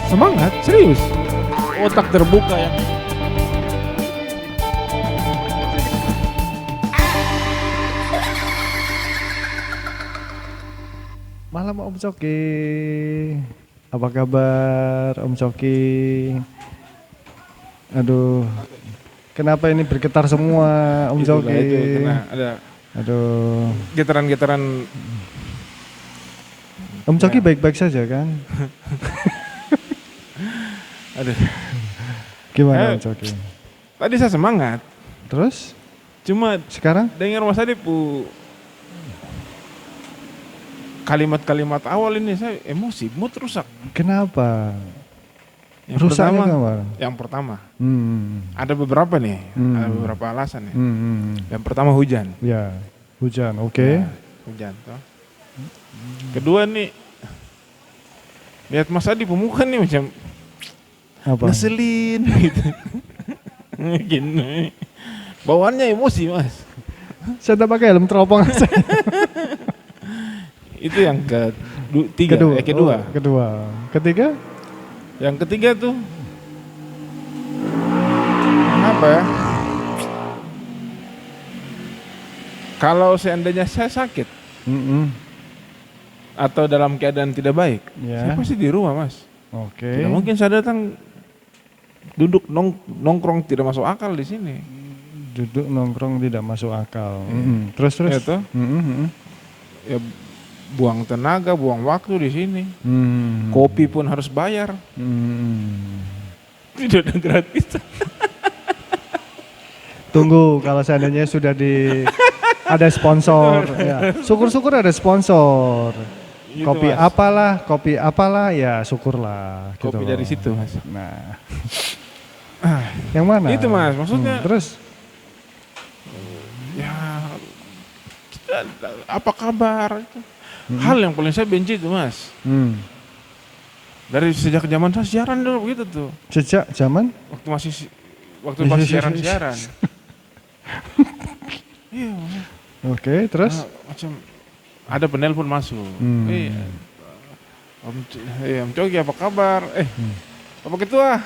Semangat, serius. Otak terbuka yang Malam Om Coki. Apa kabar Om Coki? Aduh. Kenapa ini bergetar semua Om itulah, Coki? itu kena ada Aduh. getaran-getaran. Om Coki baik-baik saja kan? Aduh. Gimana Om Coki? Tadi saya semangat. Terus Cuma sekarang? dengar Mas Adi kalimat-kalimat awal ini saya emosi, mood rusak. Kenapa? Yang Rusaknya pertama, kenapa? yang pertama, Hmm. ada beberapa nih, Hmm. ada beberapa alasan nih. Hmm. Yang pertama hujan. Ya, hujan. Oke. Ya, hujan toh. Kedua nih, lihat Mas Adi pemuka nih macam Apa? ngeselin gitu. Gini. Bawaannya emosi Mas. Saya tak pakai helm teropong. Itu yang ketiga, kedua. Oh, kedua. Ketiga? Yang ketiga tuh apa ya? Kalau seandainya saya sakit atau dalam keadaan tidak baik, Ya. saya pasti di rumah Mas. Oke. Tidak mungkin saya datang duduk nongkrong tidak masuk akal di sini. Duduk nongkrong tidak masuk akal. Terus. Ya toh? Ya buang tenaga, buang waktu di sini. Kopi pun harus bayar. Tidak ada gratis. Tunggu kalau seandainya sudah ada sponsor. Ya. Syukur-syukur ada sponsor. Gitu, Kopi apalah ya syukurlah. Kopi gitu dari loh. situ Mas. Nah. Yang mana? Itu Mas, maksudnya Terus? ya kita, apa kabar itu? Hal yang paling saya benci itu Mas. Dari sejak zaman saya siaran dulu begitu tuh. Sejak zaman? Waktu masih siaran. Iya. Oke, terus? Macam ada penelpon masuk. Om Coki apa kabar? Bapak Ketua.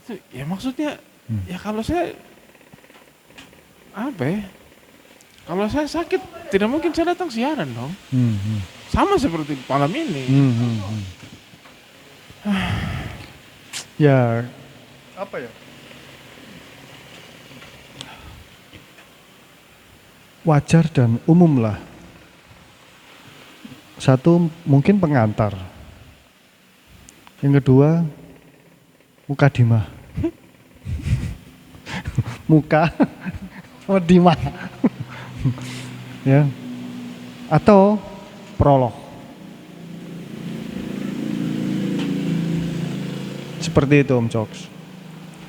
Itu ya maksudnya ya kalau saya apa ya? Kalau saya sakit tidak mungkin saya datang siaran dong. Sama seperti malam ini. Ya, apa ya? Wajar dan umum lah. Satu mungkin pengantar. Yang kedua mukadimah. Muka mukadimah. Ya. Atau prolog. Seperti itu Om Coks.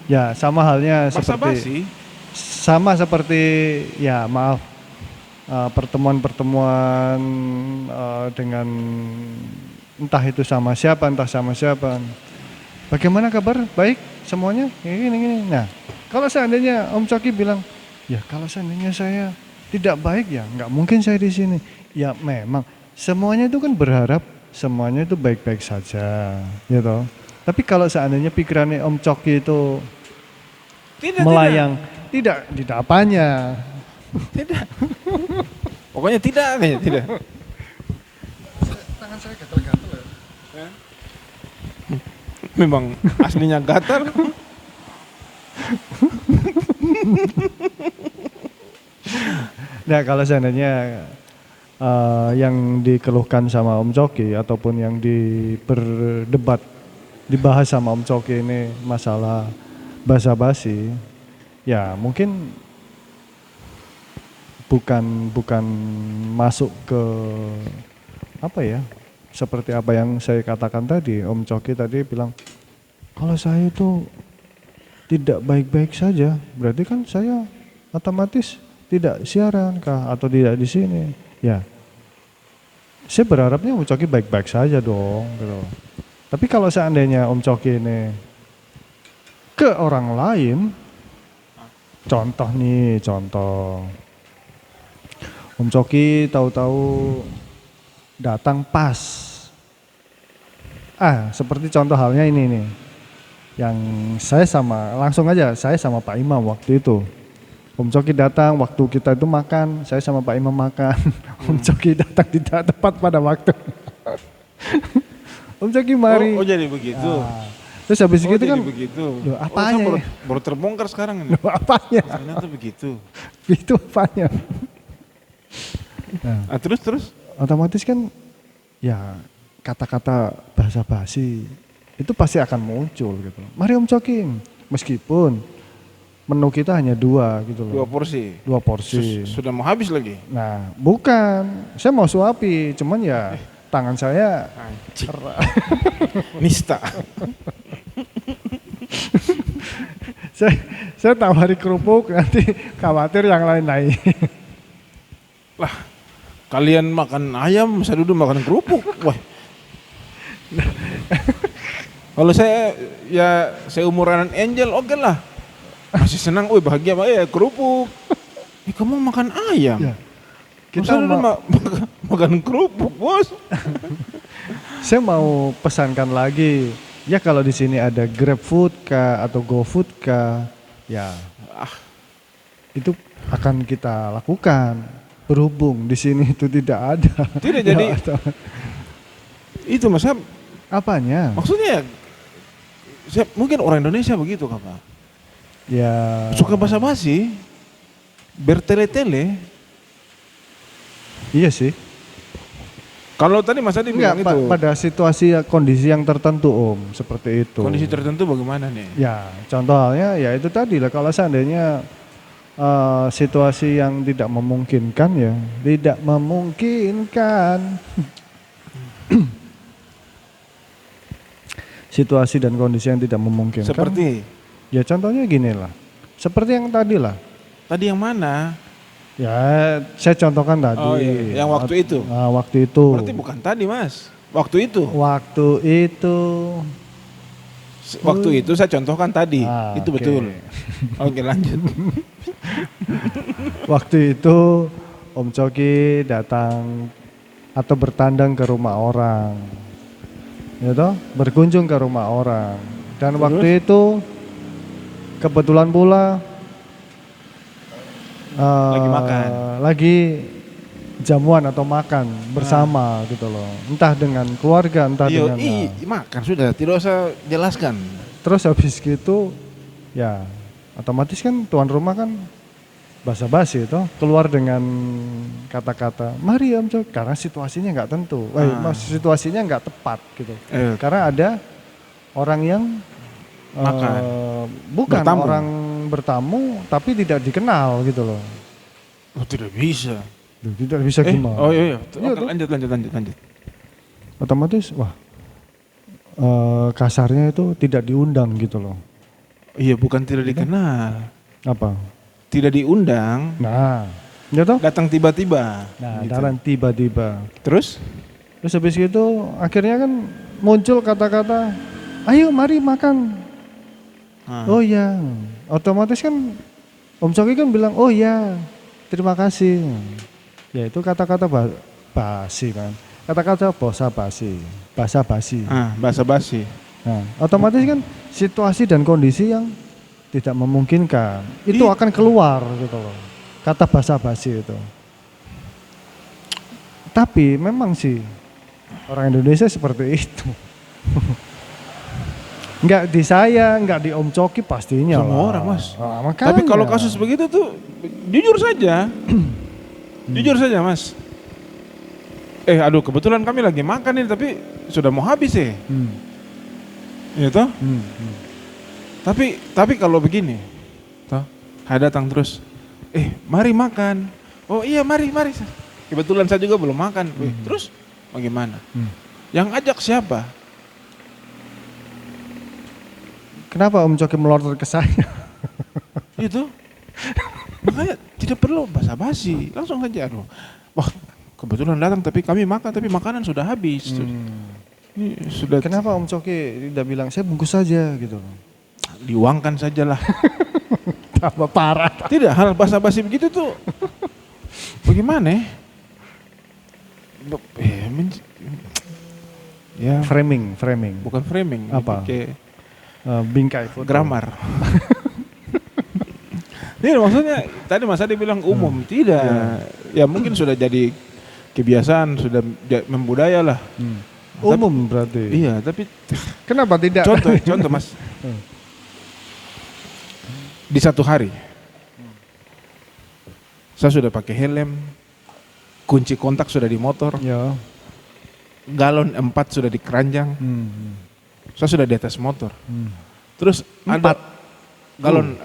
Ya, sama halnya sama seperti ya maaf pertemuan-pertemuan dengan entah itu sama siapa, entah sama siapa. Bagaimana kabar? Baik semuanya? Gini. Nah, kalau seandainya Om Coki bilang, ya kalau seandainya saya tidak baik ya nggak mungkin saya di sini. Ya memang semuanya itu kan berharap semuanya itu baik-baik saja, ya toh. Tapi kalau seandainya pikirannya Om Coki itu melayang, tidak apanya. Tidak. Pokoknya tidak. Tangan saya gatal-gatal ya. Memang aslinya gatal. Nah kalau seandainya yang dikeluhkan sama Om Coki ataupun yang dibahas sama Om Coki ini masalah basa-basi, ya mungkin bukan masuk ke apa ya, seperti apa yang saya katakan tadi. Om Coki tadi bilang kalau saya itu tidak baik-baik saja, berarti kan saya otomatis tidak siaran kah atau tidak di sini. Ya, saya berharapnya Om Coki baik-baik saja dong, gitu. Tapi kalau seandainya Om Coki ini ke orang lain, contoh Om Coki tahu-tahu datang pas. Seperti contoh halnya ini nih. Yang saya sama Pak Imam waktu itu. Om Coki datang waktu kita itu makan, saya sama Pak Imam makan. Om Coki datang tidak tepat pada waktu. Om Coki mari. Oh jadi begitu. Terus habis itu kan begitu. Loh, apanya ya? Baru terbongkar sekarang ini. Apanya? Ternyata begitu. Itu apanya? Terus? Otomatis kan ya kata-kata basa-basi itu pasti akan muncul gitu. Mari Om Coki, meskipun menu kita hanya 2 gitu loh. 2 porsi. Sudah mau habis lagi. Nah, bukan. Saya mau suapi, cuman ya tangan saya nista. saya tawari kerupuk, nanti khawatir yang lain naik. Lah, kalian makan ayam, saya duduk makan kerupuk. Wah. Kalau saya seumuran Angel, oke lah. Masih senang, bahagia banget kerupuk. Kamu makan ayam. Ya. Kita makan kerupuk, Bos. Saya mau pesankan lagi. Ya kalau di sini ada GrabFood kah atau GoFood kah, ya itu akan kita lakukan. Berhubung di sini itu tidak ada. Tidak jadi. Itu Mas, apanya? Maksudnya mungkin orang Indonesia begitu Kak Pak. Ya. Suka basa-basi, bertele-tele. Iya sih. Kalau tadi Mas Adi bilang itu. Pada situasi kondisi yang tertentu Om, seperti itu. Kondisi tertentu bagaimana nih? Ya, contoh halnya ya itu tadi lah, kalau seandainya situasi yang tidak memungkinkan ya, tidak memungkinkan. Situasi dan kondisi yang tidak memungkinkan. Seperti? Ya contohnya gini lah, seperti yang tadi lah. Tadi yang mana? Ya saya contohkan tadi. Oh iya, yang waktu itu? Waktu itu. Berarti bukan tadi Mas, waktu itu? Waktu itu saya contohkan tadi, itu okay. Betul. Oke lanjut. Waktu itu Om Coki datang atau bertandang ke rumah orang, gitu, berkunjung ke rumah orang. Dan terus? Waktu itu kebetulan pula lagi jamuan atau makan bersama gitu loh, entah dengan keluarga, entah dengan makan sudah, tidak usah jelaskan. Terus habis gitu ya otomatis kan tuan rumah kan basa-basi itu keluar dengan kata-kata mari Om Coki, karena situasinya nggak tentu, situasinya nggak tepat gitu, karena ada orang yang bukan bertamu. Orang bertamu tapi tidak dikenal gitu loh. Tidak bisa. Tidak bisa gimana? Oh iya. Oke, lanjut. Otomatis kasarnya itu tidak diundang gitu loh. Iya, bukan tidak dikenal. Apa? Tidak diundang. Nah, ya toh? Datang tiba-tiba. Nah, gitu. Datang tiba-tiba. Terus habis itu akhirnya kan muncul kata-kata, ayo mari makan. Oh ya, otomatis kan Om Coki kan bilang, oh ya, terima kasih. Ya itu kata-kata basi kan, kata-kata basa-basi. Basa-basi. Nah, otomatis kan situasi dan kondisi yang tidak memungkinkan, itu akan keluar gitu loh, kata basa-basi itu. Tapi memang sih orang Indonesia seperti itu. Enggak di saya, enggak di Om Coki pastinya. Semua orang Mas. Makanya. Tapi kalau kasus begitu tuh jujur saja. Jujur saja Mas. Aduh kebetulan kami lagi makan ini tapi sudah mau habis ya. Iya toh? Tapi kalau begini, toh, datang terus. Mari makan. Oh iya mari. Kebetulan saya juga belum makan. Terus bagaimana? Yang ajak siapa? Kenapa Om Coki melotot ke saya? Itu makanya tidak perlu basa-basi, langsung saja. Wah kebetulan datang tapi kami makan tapi makanan sudah habis. Sudah. Kenapa Om Coki tidak bilang saya bungkus saja gitu? Diuangkan sajalah. Tambah parah. Tidak, hal basa-basi begitu tuh bagaimana ya? Ya, Framing. bukan framing. Apa? Kayak Bingkai foto. grammar. Ini maksudnya tadi Mas Adi bilang umum, tidak. Ya mungkin sudah jadi kebiasaan, sudah membudaya lah. Umum berarti. Iya, tapi Kenapa tidak? contoh Mas. Di satu hari, saya sudah pakai helm, kunci kontak sudah di motor, Ya. galon 4 sudah di keranjang, saya sudah di atas motor. Terus Empat? ada galon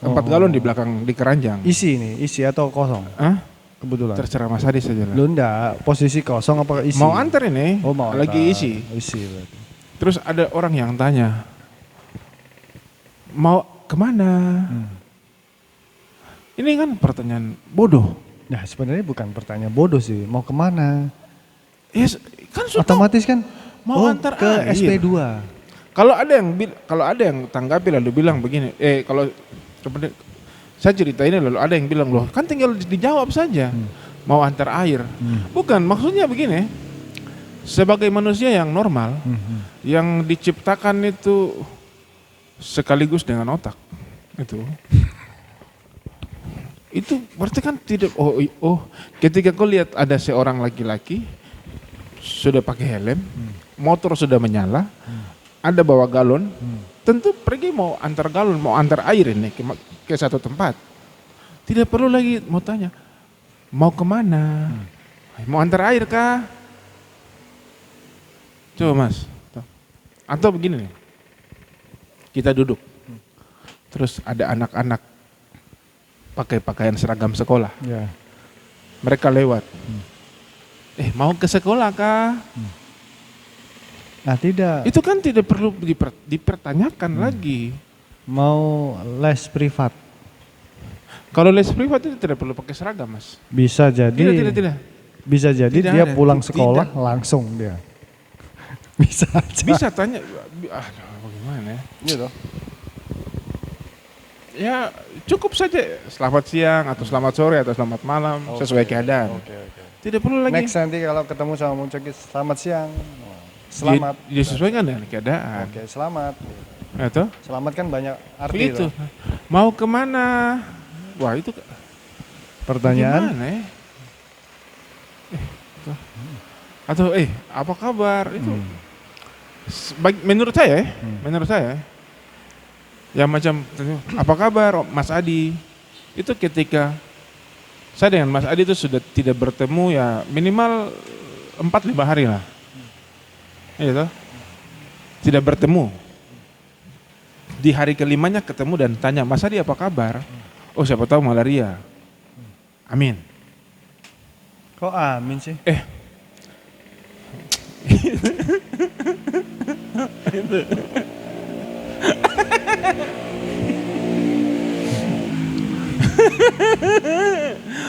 4 galon di belakang di keranjang. Isi atau kosong? Hah? Kebetulan. Terserah Mas Adi saja lah. Lu enggak, posisi kosong apa isi? Mau antar ini, Oh, mau lagi antar. isi. Isi berarti. Terus ada orang yang tanya, mau kemana? Ini kan pertanyaan bodoh. Nah, sebenarnya bukan pertanyaan bodoh sih. Mau kemana? Yes, kan sudah Otomatis kan mau antar ke air. SP2. Kalau ada yang tanggapi lalu bilang begini, kalau seperti saya cerita ini lalu ada yang bilang loh, kan tinggal dijawab saja. Mau antar air. Bukan, maksudnya begini. Sebagai manusia yang normal, yang diciptakan itu sekaligus dengan otak. Itu berarti kan tidak ketika kau lihat ada seorang laki-laki sudah pakai helm, motor sudah menyala, ada bawa galon, tentu pergi mau antar galon, mau antar air ini ke satu tempat. Tidak perlu lagi mau tanya, mau kemana? Mau antar air kah? Coba Mas. Atau begini nih, kita duduk, terus ada anak-anak pakai pakaian seragam sekolah, Ya. mereka lewat. Mau ke sekolah kah? Nah, tidak. Itu kan tidak perlu dipertanyakan lagi. Mau les privat. Kalau les privat itu tidak perlu pakai seragam, Mas. Bisa jadi. Tidak. Bisa jadi Tidak dia ada. pulang Tidak. sekolah langsung dia. Bisa aja. Bisa tanya, bagaimana ya? Gitu. Ya cukup saja selamat siang atau selamat sore atau selamat malam sesuai keadaan. Oke. Tidak perlu lagi. Next nanti kalau ketemu sama Bung Coki, selamat siang. Selamat. Disesuaikan dengan keadaan. Oke, selamat. Atau Selamat kan banyak arti begitu. loh. Mau kemana? Wah itu Pertanyaan. gimana ya? Atau apa kabar? Itu menurut saya ya macam apa kabar Mas Adi? Itu ketika saya dengan Mas Adi itu sudah tidak bertemu ya minimal 4-5 hari lah. Iya toh? Tidak bertemu. Di hari kelimanya ketemu dan tanya, Mas Adi apa kabar? Oh siapa tahu malaria. Amin. Kok amin sih?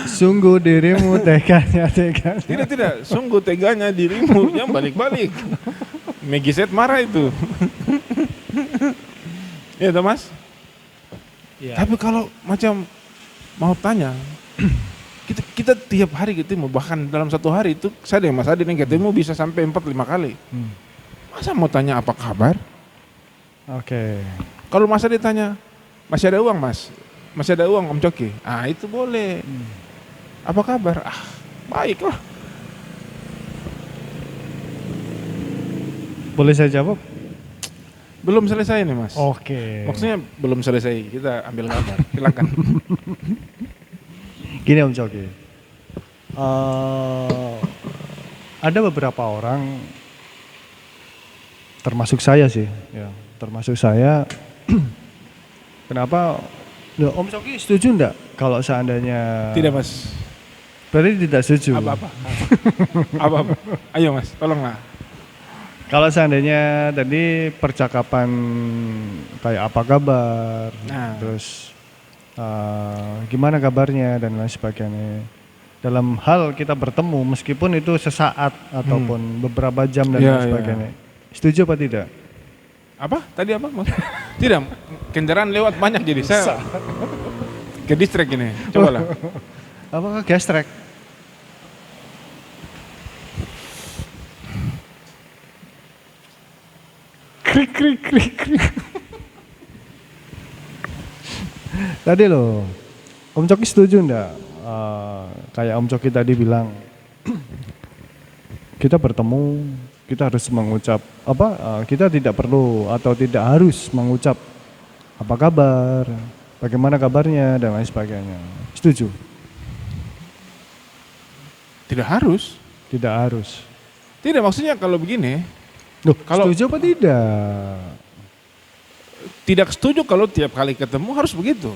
Sungguh dirimu teganya. Tidak, sungguh teganya dirimu yang balik-balik. Megiset marah itu. Iya toh Mas? Ya. Tapi kalau macam mau tanya, kita tiap hari ketemu, bahkan dalam satu hari itu saya dengan Mas Adi nih ketemu bisa sampai 4-5 kali. Masa mau tanya apa kabar? Oke. Kalau Mas Adi tanya, masih ada uang Mas? Masih ada uang Om Coki? Itu boleh. Apa kabar? Baiklah. Boleh saya jawab? Belum selesai nih Mas. Oke. Maksudnya belum selesai, kita ambil kabar. Silakan. Gini Om Coki. Ada beberapa orang, termasuk saya sih, ya, termasuk saya. Kenapa? Loh, Om Coki setuju enggak kalau seandainya? Tidak Mas. Berarti tidak setuju. Apa-apa. Apa-apa. Ayo Mas, tolonglah. Kalau seandainya tadi percakapan kayak apa kabar, terus gimana kabarnya dan lain sebagainya. Dalam hal kita bertemu meskipun itu sesaat ataupun beberapa jam dan lain sebagainya. Setuju apa tidak? Apa? Tadi apa Mas? Tidak, kendaraan lewat banyak jadi saya ke distrik ini. Cobalah. Apakah gestrek? krik krik krik. Tadi loh, Om Coki setuju enggak? Kayak Om Coki tadi bilang, kita bertemu, kita harus mengucap kita tidak perlu atau tidak harus mengucap apa kabar, bagaimana kabarnya dan lain sebagainya. Setuju? Tidak harus. Tidak harus. Tidak, maksudnya kalau begini, Loh, Kalau- setuju apa tidak? tidak setuju kalau tiap kali ketemu harus begitu.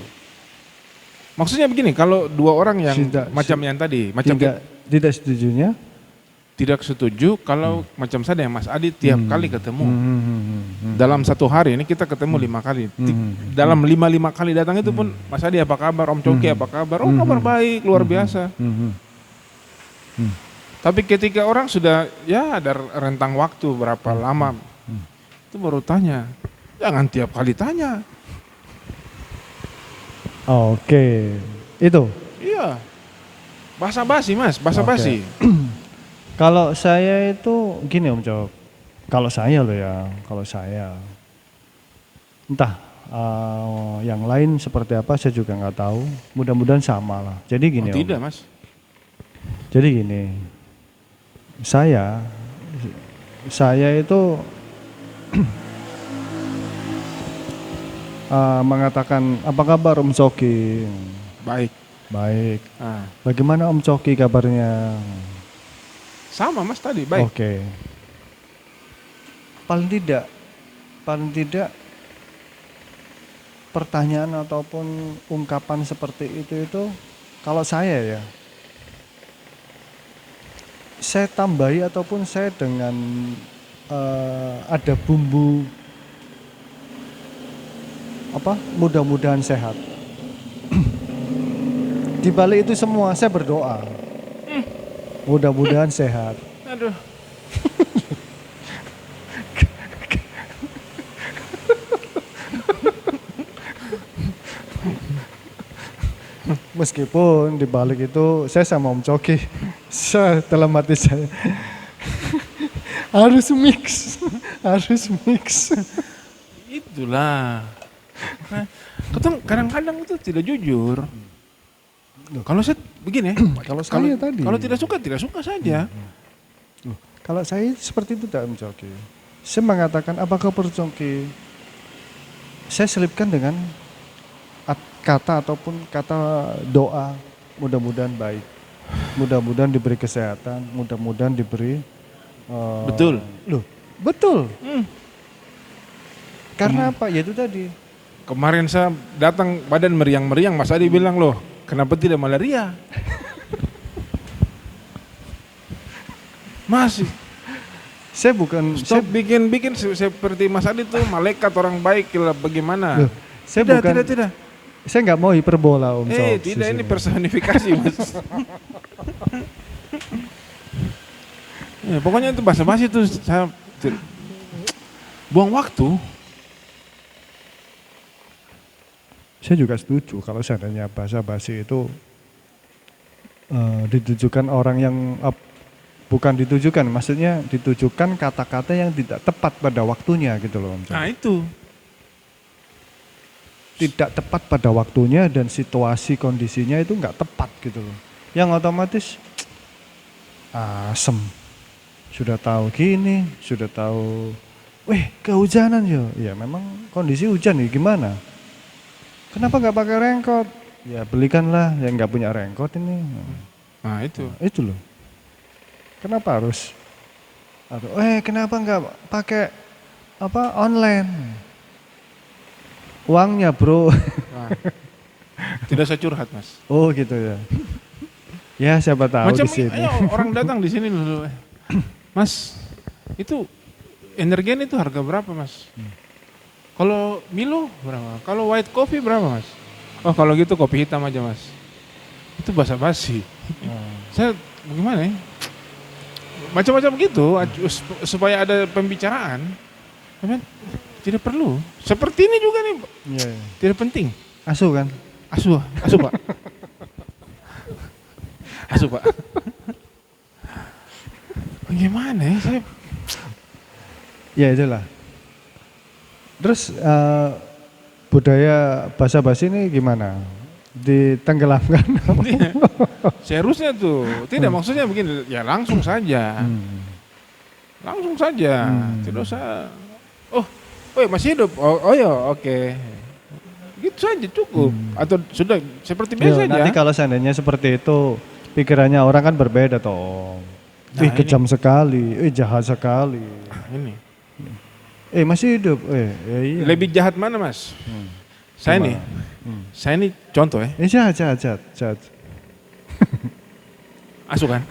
Maksudnya begini, kalau dua orang yang macam yang tadi, macam Tidak setujunya? tidak setuju kalau macam saya yang Mas Adi tiap kali ketemu. Dalam satu hari ini kita ketemu 5 kali. Dalam 5 kali datang itu pun Mas Adi apa kabar, Om Coki apa kabar, oh kabar baik, luar biasa. Tapi ketika orang sudah ya ada rentang waktu berapa lama, itu baru tanya. Jangan tiap kali tanya. Oke, itu. Iya. Basa-basi Mas, basa-basi. Kalau saya itu gini Om Cok, kalau saya loh ya, kalau saya entah yang lain seperti apa saya juga nggak tahu. Mudah-mudahan sama lah. Jadi gini Om. Tidak Mas. Jadi gini, saya itu mengatakan apa kabar Om Coki? Baik. Baik. Ah. Bagaimana Om Coki kabarnya? Sama Mas tadi, baik. Oke. Paling tidak pertanyaan ataupun ungkapan seperti itu kalau saya ya, saya tambahi ataupun saya dengan ada bumbu mudah-mudahan sehat. Di balik itu semua saya berdoa. Mudah-mudahan sehat. Aduh. Meskipun di balik itu saya sama Om Coki, saya dalam hati saya harus mix. Itulah. Nah, kadang-kadang itu tidak jujur. Kalau saya begini, Kalau saya tadi. kalau tidak suka saja. Kalau saya seperti itu tak Om Coki. Saya mengatakan apakah Om Coki? Saya selipkan dengan kata ataupun kata doa, mudah-mudahan baik, mudah-mudahan diberi kesehatan, mudah-mudahan diberi Betul. Loh, betul. Karena apa? Ya itu tadi. Kemarin saya datang badan meriang-meriang, Mas Adi bilang loh, kenapa tidak malaria? Masih. Saya bukan Stop bikin seperti Mas Adi tuh malaikat orang baik, bagaimana? Loh, saya Tidak. Saya nggak mau hiperbola Om Cok. Tidak, ini personifikasi Mas. Ya, pokoknya itu basa-basi itu saya buang waktu. Saya juga setuju kalau seandainya basa-basi itu ditujukan orang yang bukan ditujukan, maksudnya ditujukan kata-kata yang tidak tepat pada waktunya gitu loh Om Cok. Nah itu. Tidak tepat pada waktunya dan situasi kondisinya itu nggak tepat gitu loh. Yang otomatis asem. Sudah tahu gini, sudah tahu, kehujanan ya. Ya memang kondisi hujan ya gimana? Kenapa nggak pakai raincoat? Ya belikanlah yang nggak punya raincoat ini. Nah itu. Itu loh. Kenapa harus? Kenapa nggak pakai online? Uangnya bro. Nah, tidak saya curhat Mas. Oh gitu ya. Ya siapa tahu Macam di sini. ayo, orang datang di sini dulu. Mas, itu energen itu harga berapa Mas? Kalau Milo berapa? Kalau white coffee berapa Mas? Oh kalau gitu kopi hitam aja Mas. Itu basa-basi. Saya bagaimana ya? Macam-macam gitu supaya ada pembicaraan. Tidak perlu. Seperti ini juga nih. Yeah. Tidak penting. Asuh kan? Asuh Pak. Asuh Pak. Bagaimana ya saya? Ya itulah. Terus budaya basa-basi ini gimana? Ditenggelamkan? Seharusnya tuh, tidak maksudnya begini, ya langsung saja. Langsung saja, tidak usah, oh masih hidup, oh ya oke. Gitu saja cukup, atau sudah seperti biasa aja. Nanti kalau seandainya seperti itu, pikirannya orang kan berbeda toh. Nah, kejam sekali, jahat sekali. Ini. Masih hidup, iya. Lebih jahat mana mas? Saya nih contoh ya. Jahat. Asu kan?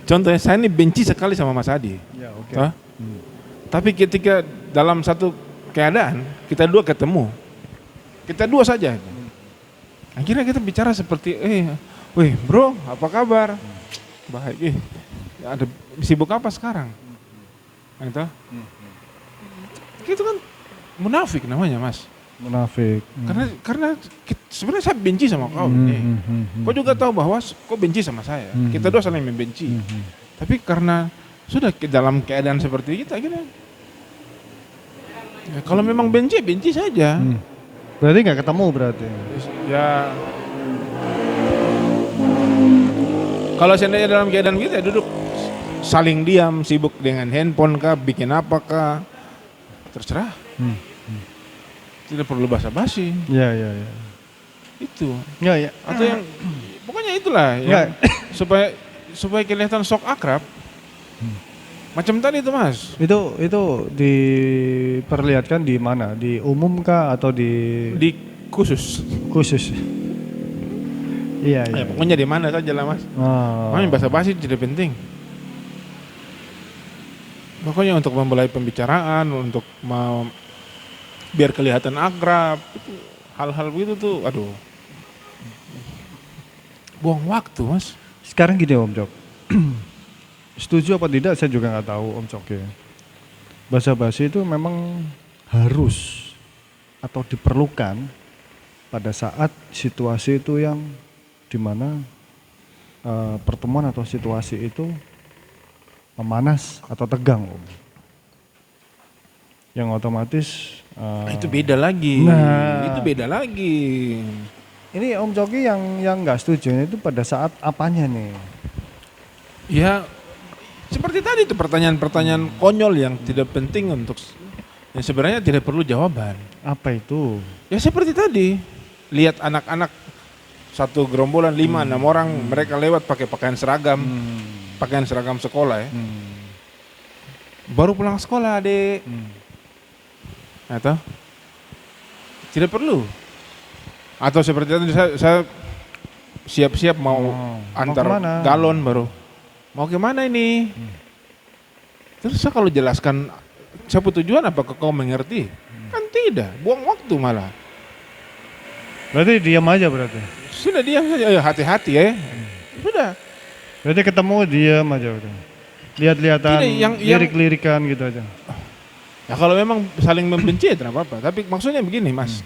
Contohnya saya ini benci sekali sama Mas Adi. Ya, oke. Tapi ketika dalam satu keadaan kita dua ketemu, kita dua saja. Akhirnya kita bicara seperti, wih bro, apa kabar? Baik, ada sibuk apa sekarang? Gitu. Itu kan munafik namanya mas. Munafik. Karena sebenarnya saya benci sama kau. Kau juga tahu bahwa kau benci sama saya. Kita dua saling membenci. Tapi karena sudah dalam keadaan seperti kita, akhirnya ya, kalau memang benci saja. Berarti nggak ketemu berarti. Ya. Kalau seandainya dalam keadaan kita duduk saling diam, sibuk dengan handphone kah, bikin apa kah, terserah. Tidak perlu basa-basi. Ya. Itu. Ya. Atau yang pokoknya itulah yang supaya kelihatan sok akrab. Macam tadi itu mas. Itu diperlihatkan di mana? Di umum kah atau di khusus? Khusus. Iya. Ya, pokoknya di mana saja lah mas. Pokoknya basa-basi tidak penting. Pokoknya untuk memulai pembicaraan, untuk biar kelihatan akrab, itu hal-hal begitu tuh, aduh, buang waktu mas. Sekarang gini Om Jok, setuju apa tidak saya juga nggak tahu Om Jok ya. Basa-basi itu memang harus atau diperlukan pada saat situasi itu yang dimana pertemuan atau situasi itu memanas atau tegang Om. Yang otomatis itu beda lagi. Itu beda lagi. Ini Om Coki yang nggak setuju itu pada saat apanya nih? Ya seperti tadi itu pertanyaan-pertanyaan konyol yang tidak penting untuk yang sebenarnya tidak perlu jawaban. Apa itu? Ya seperti tadi, lihat anak-anak satu gerombolan 5-6 orang, mereka lewat pakai pakaian seragam sekolah ya. Baru pulang sekolah adek. Atau tidak perlu. Atau seperti itu saya siap-siap mau antar galon baru. Mau kemana ini? Terus saya kalau jelaskan siapa tujuan, apakah kau mengerti? Kan tidak, buang waktu malah. Berarti diam aja berarti? Sudah diam saja, hati-hati ya. Sudah. Berarti ketemu diam aja udah. Lihat-lihatan, lirik-lirikan gitu aja. Ya kalau memang saling membenci ya tidak apa-apa. Tapi maksudnya begini mas.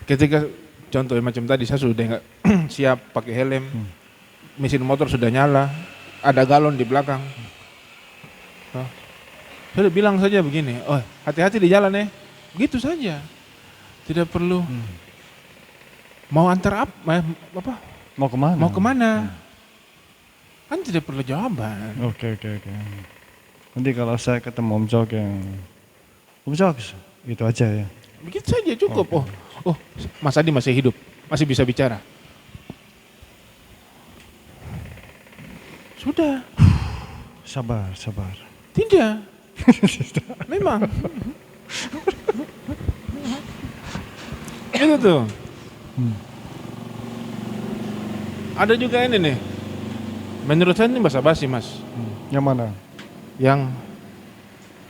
Ketika contohnya macam tadi saya sudah nggak siap pakai helm, mesin motor sudah nyala, ada galon di belakang. Saya udah bilang saja begini, hati-hati di jalan ya. Begitu saja. Tidak perlu mau antar apa? Mau kemana? Mau kemana? Kan tidak perlu jawaban. Oke. Nanti kalau saya ketemu Om Jok Om Jok, gitu aja ya. Begitu saja cukup. Oh, Mas Adi masih hidup, masih bisa bicara. Sudah. Sabar. Tidak. Memang. Itu tuh. Ada juga ini nih. Menurut saya ini basa-basi mas. Yang mana? Yang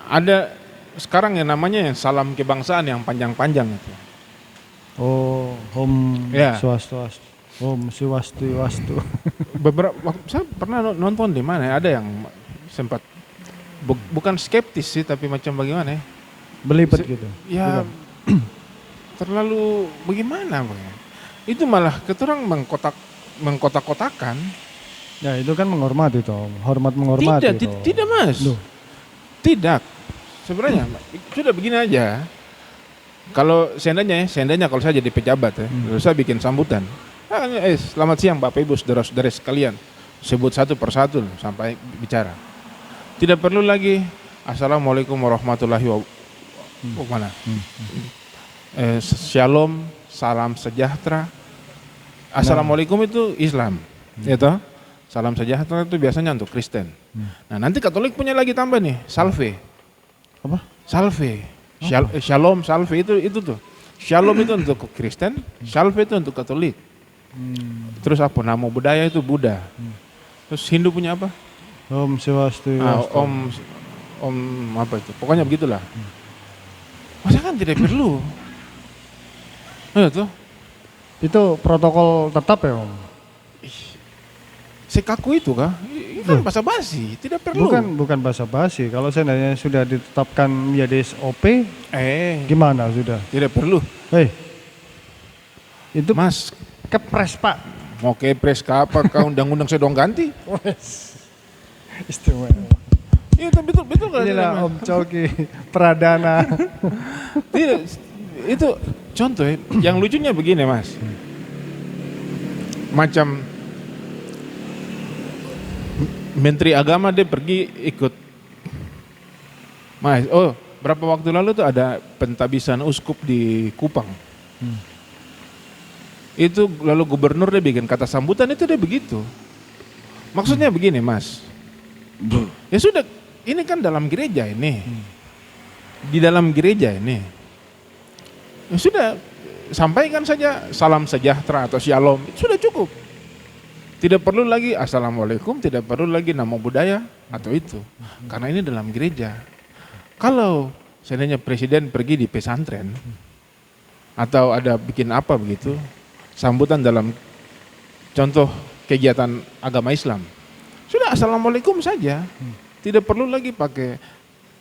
ada sekarang yang namanya yang salam kebangsaan yang panjang-panjang itu. Oh, Om Swastiastu. Om Swastiastu. Beberapa saya pernah nonton di mana ada yang sempat bukan skeptis sih tapi macam bagaimana ya? Belibet gitu. Ya terlalu bagaimana? Itu malah keturang mengkotak-kotakan Ya itu kan menghormati toh, hormat menghormati. Tidak, toh. tidak Mas. Loh. Tidak. Sebenarnya sudah begini aja. Kalau seandainya kalau saya jadi pejabat ya, lalu saya bikin sambutan. Selamat siang Bapak Ibu saudara-saudara sekalian. Sebut satu persatu sampai bicara. Tidak perlu lagi Assalamualaikum warahmatullahi wabarakatuh. Shalom, salam sejahtera. Assalamualaikum itu Islam, ya toh? Salam sejahtera itu biasanya untuk Kristen. Nah nanti Katolik punya lagi tambah nih, salve. Apa? Salve, shalom, salve itu tuh. Shalom itu untuk Kristen, salve itu untuk Katolik. Terus apa? Namo Buddhaya itu Buddha. Terus Hindu punya apa? Om Swastiastu. Om apa itu? Pokoknya begitulah. Masa kan tidak perlu? Tuh. Itu protokol tetap ya Om? Sekaku itu kah? Itu kan basa-basi, tidak perlu. Bukan basa-basi. Kalau seandainya sudah ditetapkan menjadi SOP, gimana sudah? Tidak perlu. Itu Mas, kepres Pak. mau kepres ke apa? Kau undang-undang saya dong ganti? Istimewa. Iya, betul kan? Inilah Om Coki Pradana. Tidak, itu contoh ya. Yang lucunya begini Mas. Macam Menteri Agama dia pergi ikut. Mas, berapa waktu lalu tuh ada pentabisan uskup di Kupang. Itu lalu gubernur dia bikin kata sambutan itu dia begitu. Maksudnya begini Mas. Ya sudah, ini kan dalam gereja ini. Di dalam gereja ini. Ya sudah, sampaikan saja salam sejahtera atau shalom, itu sudah cukup. Tidak perlu lagi assalamualaikum, tidak perlu lagi namo buddhaya atau itu. Karena ini dalam gereja. Kalau seandainya presiden pergi di pesantren atau ada bikin apa begitu, sambutan dalam contoh kegiatan agama Islam, sudah assalamualaikum saja. Tidak perlu lagi pakai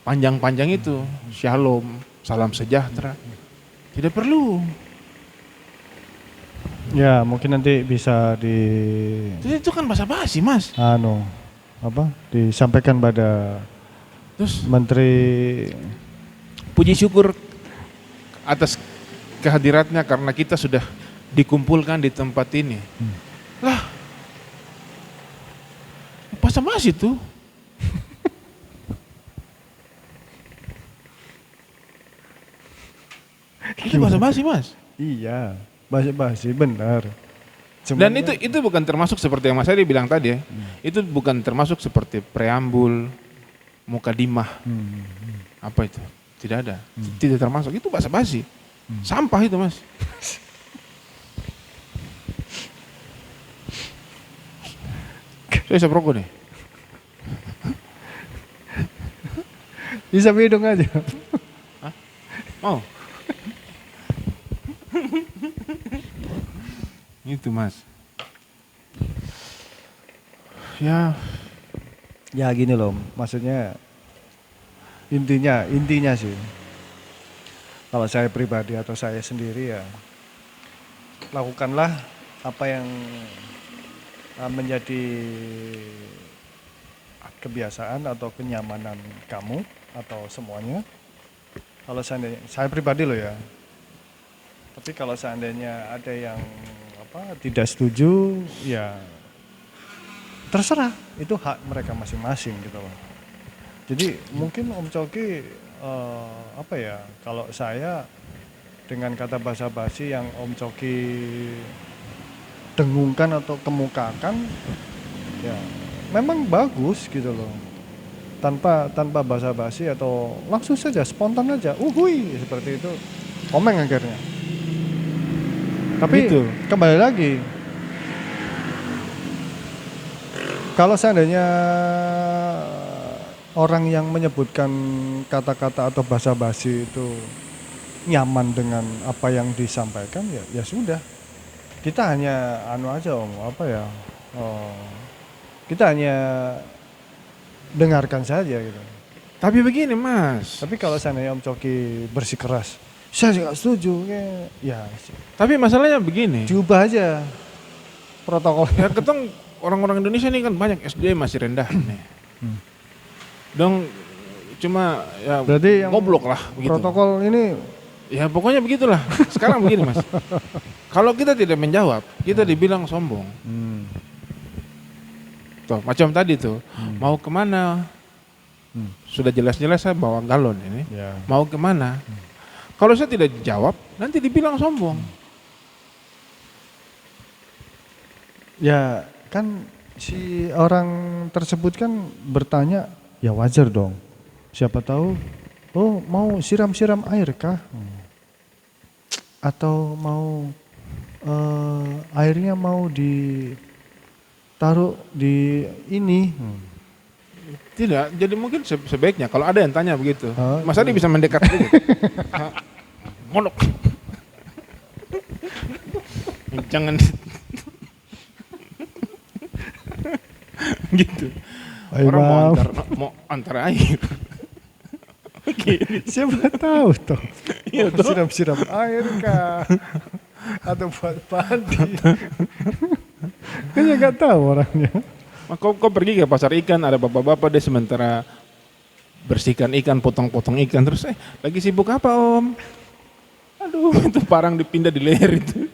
panjang-panjang itu, shalom, salam sejahtera. Tidak perlu. Ya mungkin nanti bisa Itu kan basa-basi Mas. Disampaikan pada Terus Menteri. puji syukur atas kehadiratnya karena kita sudah dikumpulkan di tempat ini. Lah, basa-basi tuh. Itu basa-basi Mas. Iya, basa-basi benar. Dan itu bukan termasuk seperti yang Mas Adi bilang tadi ya. Itu bukan termasuk seperti preambul, mukadimah. Apa itu? Tidak ada. Tidak termasuk. Itu basa-basi. Sampah itu Mas. Saya isap rokok nih. Bisa hidung aja. Mau? Itu Mas. Ya gini loh, maksudnya intinya sih. Kalau saya pribadi atau saya sendiri ya, lakukanlah apa yang menjadi kebiasaan atau kenyamanan kamu atau semuanya. Kalau saya pribadi loh ya. Tapi kalau seandainya ada yang tidak setuju, ya terserah, itu hak mereka masing-masing gitu loh. Jadi mungkin Om Coki kalau saya dengan kata basa-basi yang Om Coki dengungkan atau kemukakan, ya memang bagus gitu loh. Tanpa basa-basi atau langsung saja spontan aja, uhui seperti itu, komeng akhirnya. Tapi Gitu. Kembali lagi, kalau seandainya orang yang menyebutkan kata-kata atau basa-basi itu nyaman dengan apa yang disampaikan, ya sudah. Kita hanya kita hanya dengarkan saja gitu. Tapi begini Mas. Tapi kalau seandainya Om Coki bersikeras, saya nggak setuju, ya Tapi masalahnya begini. diubah aja protokolnya. Ya ketong orang-orang Indonesia ini kan banyak SD masih rendah nih. Dong cuma ya Berarti yang goblok lah begitu. protokol ini Ya pokoknya begitulah. Sekarang begini Mas. Kalau kita tidak menjawab, kita dibilang sombong. Tuh, macam tadi tuh, mau kemana? Sudah jelas-jelas saya bawa galon ini. ya. Mau kemana? Kalau saya tidak jawab, nanti dibilang sombong. Ya kan si orang tersebut kan bertanya, ya wajar dong. Siapa tahu, oh mau siram-siram air kah? Atau mau airnya mau ditaruh di ini? Tidak, jadi mungkin sebaiknya kalau ada yang tanya begitu, Oh, Mas Adi bisa mendekat sedikit. Monok. Jangan gitu. Ay, Orang maaf. mau antar air. Gini. Siapa tahu toh. Iya, Mau toh. siram-siram air kah? Atau buat mandi? Kan ya nggak tahu orangnya. Kau pergi ke pasar ikan, ada bapak-bapak dia sementara bersihkan ikan, potong-potong ikan, terus lagi sibuk apa om? Aduh itu parang dipindah di leher itu.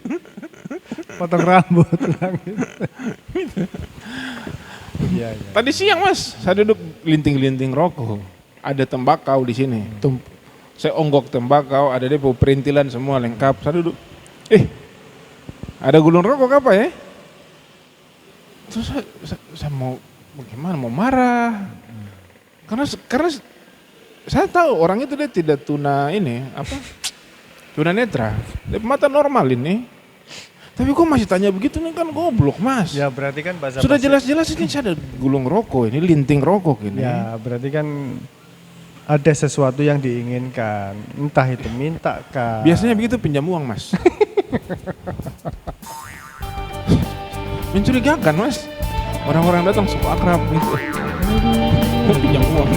Potong rambut. Iya, iya. Tadi siang Mas, saya duduk linting-linting rokok. Ada tembakau di sini. Saya onggok tembakau, ada dia perintilan semua lengkap. Saya duduk. Ada gulung rokok apa ya? Terus saya mau bagaimana? Mau marah. Karena saya tahu orang itu dia tidak tuna netra. Dia mata normal ini. Tapi kok masih tanya begitu nih kan goblok Mas. Ya berarti kan bahasa Sudah jelas-jelas ini saya ada gulung rokok ini, linting rokok ini. Ya berarti kan ada sesuatu yang diinginkan. Entah itu minta kah. Biasanya begitu pinjam uang Mas. Mencurigakan Mas. Orang-orang datang suka akrab gitu. Pinjam uang.